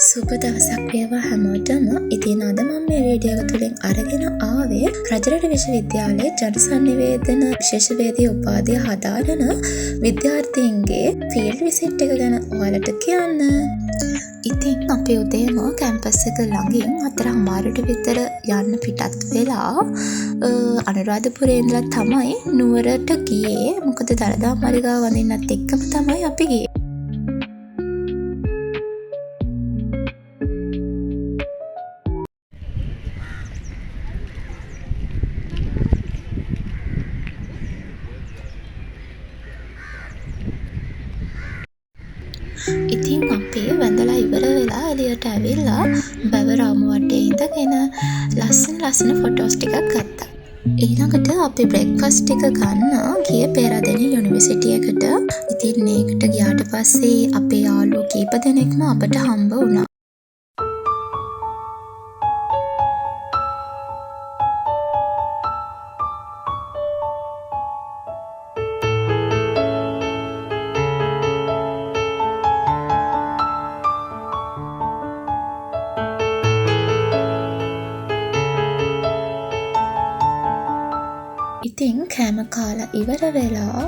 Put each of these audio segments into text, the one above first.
සුබ දවසක් වේවා හැමෝටම. ඉතින් අද මම මේ වීඩියෝ එක තුලින් අරගෙන ආවේ රජරට විශ්වවිද්‍යාලයේ ජනසන්නිවේදන විශේෂවේදී උපාධිය හදාරන විද්‍යාර්ථීන්ගේ ෆීල්ඩ් විසිට් එක ගැන ඔයාලට කියන්න. ඉතින් අපි උදේම කැම්පස් එක ළඟින් 4:00ට විතර යන්න පිටත් වෙලා අනුරාධපුරේ ඉඳලා තමයි නුවරට ගියේ. මොකද දළදා මාලිගාව වඳින්නත් එක්කම තමයි අපි ගියේ. ඉතින් අපි වැඳලා ඉවර වෙලා එළියට ඇවිල්ලා බැවරාමු වටේ ඉඳගෙන ලස්සන ෆොටෝස් ටිකක් ගත්තා. ඊළඟට අපි බ්‍රේක්ෆාස්ට් ටික ගන්න ගියේ පේරාදෙණිය යුනිවර්සිටි එකට. ඉතින් ඒකට ගියාට පස්සේ අපේ යාළුවෝ කීප දෙනෙක්ම අපට හම්බ වුණා. ඉතින් කෑම කාලා ඉවර වෙලා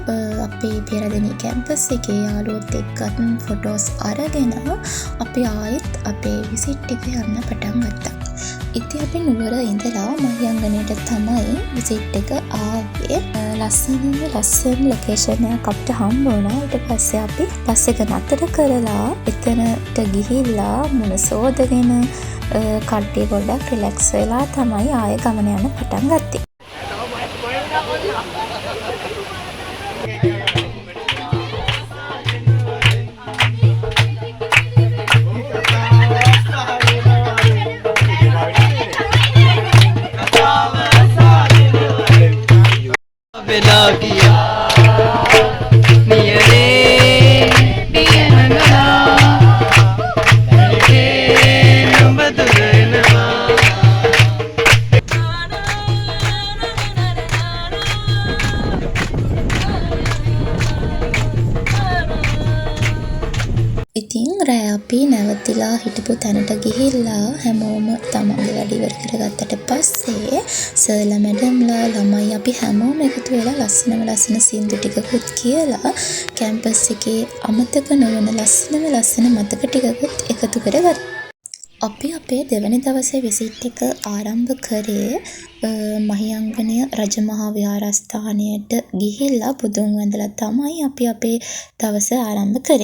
අපේ පේරාදෙණිය කැම්පස් එකේ යාළුවොත් එක්කත් ෆොටෝස් අරගෙන අපි ආයෙත් අපේ විසිට් එක යන්න පටන් ගත්තා. ඉතින් අපි නුවර ඉඳලා මහියංගනයට තමයි විසිට් එක ආවේ. ලස්සන ලොකේෂන් එකක් අපිට හම්බ වුණා. ඊට පස්සේ අපි බස් එක නතර කරලා එතනට ගිහිල්ලා මුණ සෝදගෙන කට්ටිය පොඩ්ඩක් රිලැක්ස් වෙලා තමයි ආයෙ ගමන යන්න පටන් ගත්තේ. ඉතින් රෑ අපි නැවතිලා හිටපු තැනට ගිහිල්ලා හැමෝම තමන්ගේ වැඩ ඉවර කරගත්තට පස්සේ සර්ලා මැඩම්ලා ළමයි අපි හැමෝම එකතු වෙලා ලස්සන සින්දු ටිකකුත් කියලා කැම්පස් එකේ අමතක නොවන ලස්සන මතක ටිකකුත් එකතු කරගත්තා. අපි අපේ දෙවැනි දවසේ විසිට් එක ආරම්භ කරේ මහියංගනය රජමහා විහාරස්ථානයට ගිහිල්ලා බුදුන් වැඳලා තමයි අපි අපේ දවස ආරම්භ කරේ.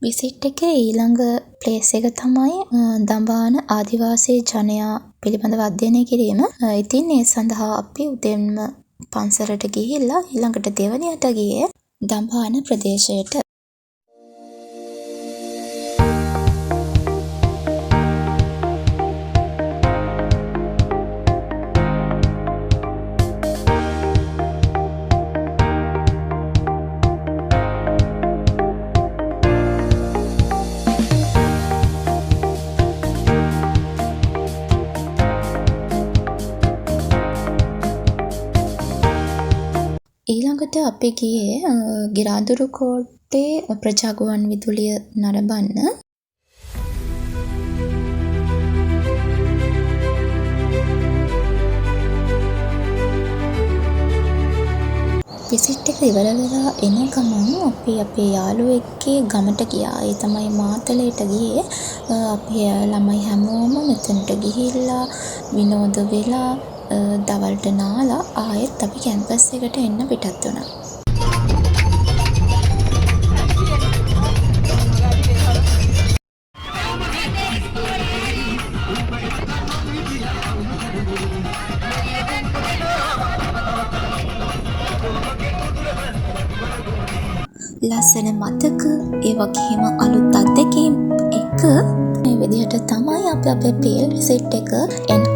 විසිට් එකේ ඊළඟ ප්ලේස් එක තමයි දඹාන ආදිවාසී ජනයා පිළිබඳව අධ්‍යයනය කිරීම. ඉතින් ඒ සඳහා අපි උදෙන්ම පන්සලට ගිහිල්ලා ඊළඟට දෙවනියට ගියේ දඹාන ප්‍රදේශයට. ඊළඟට අපි ගියේ ගිරාදුරුකෝට්ටේ ප්‍රජාගුවන් විදුලිය නරඹන්න. විසිට් එක ඉවර වෙලා එන ගමන් අපි අපේ යාළුවෙක්ගේ ගමට ගියා. ඒ තමයි මාතලේට ගියේ. අපි ළමයි හැමෝම මෙතනට ගිහිල්ලා විනෝද වෙලා දවල්ට නාලා ආයෙත් අපි කැම්පස් එකට එන්න පිටත් වුණා. ලස්සන මතක, ඒ වගේම අලුත් අත්දැකීම් එක මේ විදිහට තමයි අපි අපේ පේල් රිසිට් එක එන්ඩ්